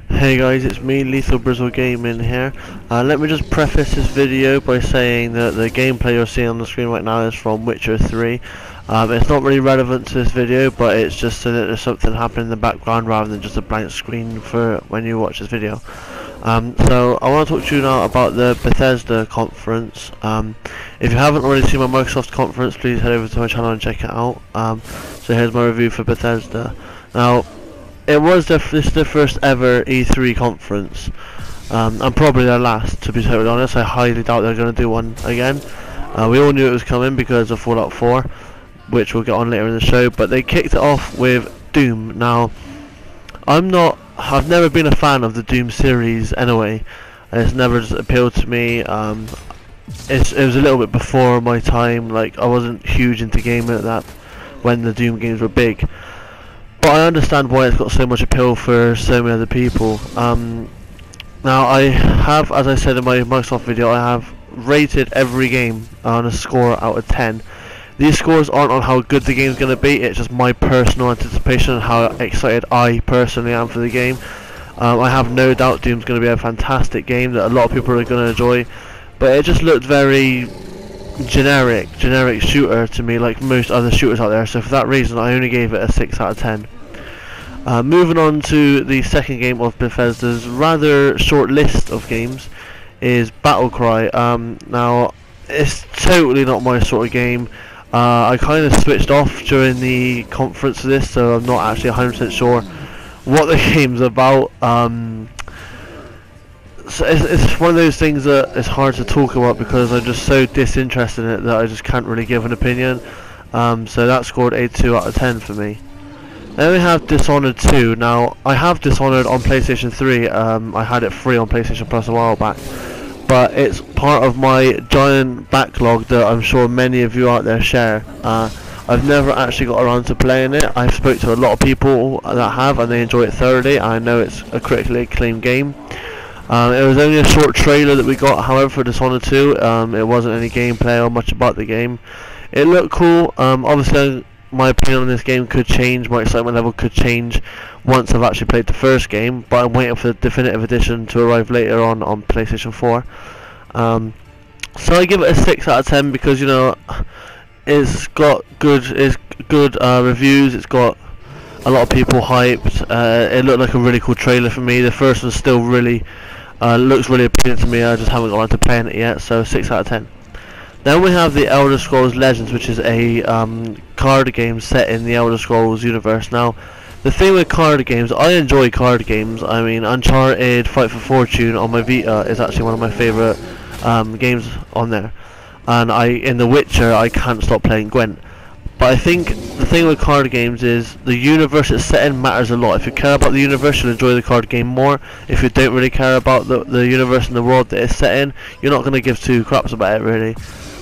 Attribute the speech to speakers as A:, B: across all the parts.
A: Hey guys, it's me, Lethal Brizzle Gaming here. Let me just preface this video by saying that the gameplay you're seeing on the screen right now is from Witcher 3. It's not really relevant to this video, but it's just so that there's something happening in the background rather than just a blank screen for when you watch this video. So I want to talk to you now about the Bethesda conference. If you haven't already seen my Microsoft conference, please head over to my channel and check it out. So here's my review for Bethesda. Now, this is the first ever E3 conference, and probably their last, to be totally honest. I highly doubt they're going to do one again. We all knew it was coming because of Fallout 4, which we'll get on later in the show, but they kicked it off with Doom. Now, I've never been a fan of the Doom series anyway. It's never just appealed to me. It was a little bit before my time. Like, I wasn't huge into gaming at that when the Doom games were big. But I understand why it's got so much appeal for so many other people. Now I have, as I said in my Microsoft video, I have rated every game on a score out of 10. These scores aren't on how good the game's going to be, it's just my personal anticipation and how excited I personally am for the game. I have no doubt Doom's going to be a fantastic game that a lot of people are going to enjoy, but it just looked very generic shooter to me, like most other shooters out there, so for that reason I only gave it a 6 out of 10. Moving on to the second game of Bethesda's rather short list of games is Battlecry. Now, it's totally not my sort of game. I kind of switched off during the conference for this, so I'm not actually 100% sure what the game's about. So it's one of those things that it's hard to talk about because I'm just so disinterested in it that I just can't really give an opinion. So that scored a 2 out of 10 for me. Then we have Dishonored 2. Now, I have Dishonored on PlayStation 3. I had it free on PlayStation Plus a while back. But it's part of my giant backlog that I'm sure many of you out there share. I've never actually got around to playing it. I've spoke to a lot of people that have, and they enjoy it thoroughly. I know it's a critically acclaimed game. It was only a short trailer that we got, however, for Dishonored 2. It wasn't any gameplay or much about the game. It looked cool. Obviously, my opinion on this game could change, my excitement level could change once I've actually played the first game, but I'm waiting for the definitive edition to arrive later on PlayStation 4. So I give it a 6 out of 10 because, you know, it's got good reviews, it's got a lot of people hyped. It looked like a really cool trailer for me. The first one still really looks really appealing to me. I just haven't got around to playing it yet, so 6 out of 10. Then we have the Elder Scrolls Legends, which is a card game set in the Elder Scrolls universe. Now, the thing with card games, I enjoy card games. I mean, Uncharted, Fight for Fortune on my Vita is actually one of my favourite games on there. And in The Witcher, I can't stop playing Gwent. But I think the thing with card games is the universe it's set in matters a lot. If you care about the universe, you'll enjoy the card game more. If you don't really care about the universe and the world that it's set in, you're not going to give two craps about it, really.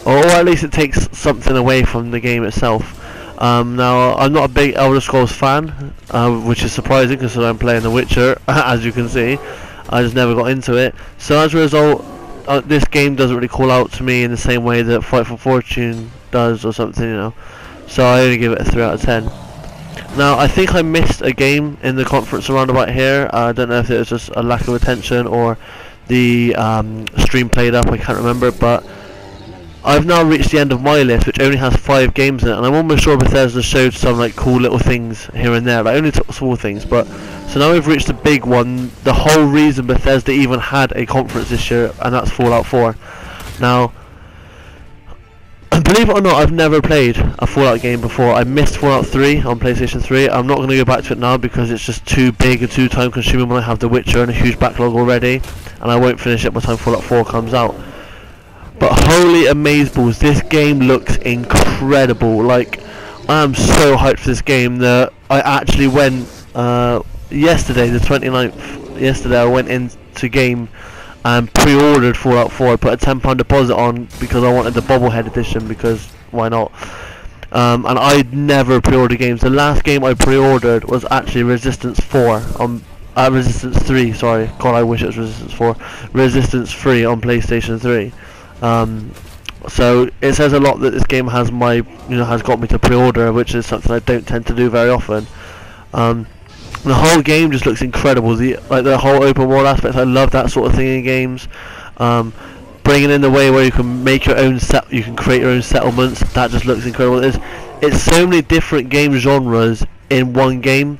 A: Or at least it takes something away from the game itself. Now, I'm not a big Elder Scrolls fan, which is surprising because I'm playing The Witcher, as you can see. I just never got into it. So as a result, this game doesn't really call out to me in the same way that Fight for Fortune does or something, you know. So I only give it a 3 out of 10. Now, I think I missed a game in the conference around about here. I don't know if it was just a lack of attention or the stream played up, I can't remember, but I've now reached the end of my list, which only has 5 games in it, and I'm almost sure Bethesda showed some like cool little things here and there, like only small things. But so now we've reached the big one, the whole reason Bethesda even had a conference this year, and that's Fallout 4. Now, believe it or not, I've never played a Fallout game before. I missed Fallout 3 on PlayStation 3. I'm not going to go back to it now because it's just too big and too time consuming when I have The Witcher and a huge backlog already, and I won't finish it by the time Fallout 4 comes out. But holy amazeballs, this game looks incredible. Like, I am so hyped for this game that I actually went yesterday, the 29th, yesterday I went into game and pre-ordered Fallout 4. I put a £10 deposit on because I wanted the bobblehead edition, because why not? And I'd never pre-ordered games. The last game I pre-ordered was actually Resistance 4 on Resistance 3, sorry. God, I wish it was Resistance 4. Resistance 3 on PlayStation 3. So it says a lot that this game has got me to pre-order, which is something I don't tend to do very often. The whole game just looks incredible. The whole open world aspects, I love that sort of thing in games. Bringing in the way where you can make your own you can create your own settlements. That just looks incredible. It's so many different game genres in one game.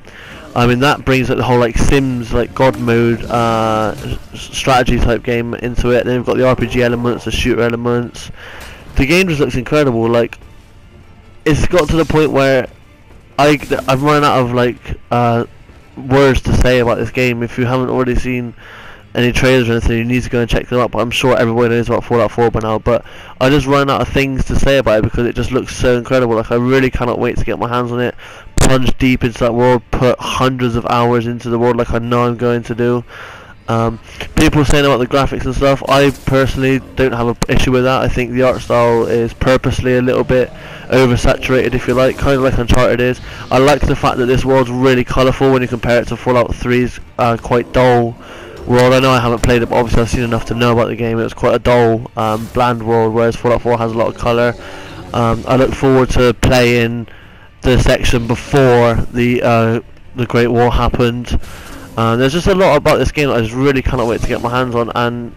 A: I mean, that brings like the whole like Sims, like God mode, strategy type game into it. Then you've got the RPG elements, the shooter elements. The game just looks incredible. Like, it's got to the point where I've run out of like words to say about this game. If you haven't already seen any trailers or anything, you need to go and check them out. But I'm sure everybody knows about Fallout 4 by now. But I just run out of things to say about it because it just looks so incredible. Like, I really cannot wait to get my hands on it, plunge deep into that world, put hundreds of hours into the world, like I know I'm going to do. People saying about the graphics and stuff, I personally don't have an issue with that. I think the art style is purposely a little bit oversaturated, if you like, kind of like Uncharted is. I like the fact that this world's really colourful when you compare it to Fallout 3's quite dull world. I know I haven't played it, but obviously I've seen enough to know about the game. It was quite a dull, bland world, whereas Fallout 4 has a lot of colour. I look forward to playing the section before the Great War happened. There's just a lot about this game that I just really cannot wait to get my hands on, and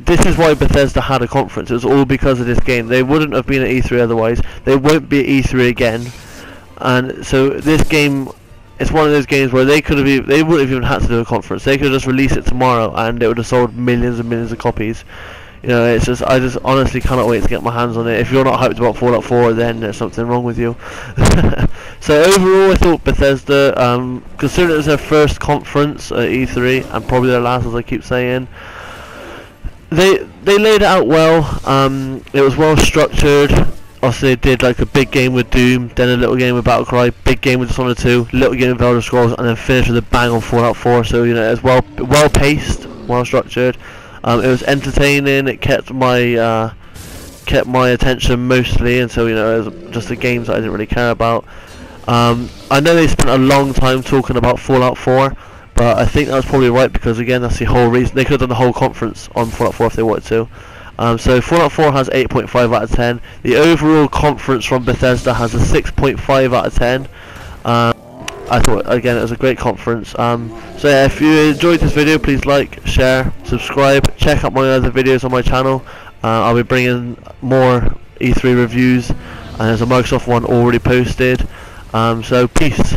A: this is why Bethesda had a conference. It was all because of this game. They wouldn't have been at E3 otherwise. They won't be at E3 again, and so this game, it's one of those games where they wouldn't have even had to do a conference. They could have just released it tomorrow and it would have sold millions and millions of copies. You know, it's just, I just honestly cannot wait to get my hands on it. If you're not hyped about Fallout 4, then there's something wrong with you. So overall, I thought Bethesda, considering it was their first conference at E3 and probably their last, as I keep saying, they laid it out well. It was well structured. Also, they did like a big game with Doom, then a little game with Battlecry, big game with Dishonored 2, little game with Elder Scrolls, and then finished with a bang on Fallout 4. So, you know, it was well paced, well structured. It was entertaining. It kept my attention mostly until, you know, it was just the games that I didn't really care about. I know they spent a long time talking about Fallout 4, but I think that was probably right because, again, that's the whole reason. They could have done the whole conference on Fallout 4 if they wanted to. So Fallout 4 has 8.5 out of 10. The overall conference from Bethesda has a 6.5 out of 10. I thought, again, it was a great conference. So yeah, if you enjoyed this video, please like, share, subscribe, check out my other videos on my channel. I'll be bringing more E3 reviews, and there's a Microsoft one already posted. So peace.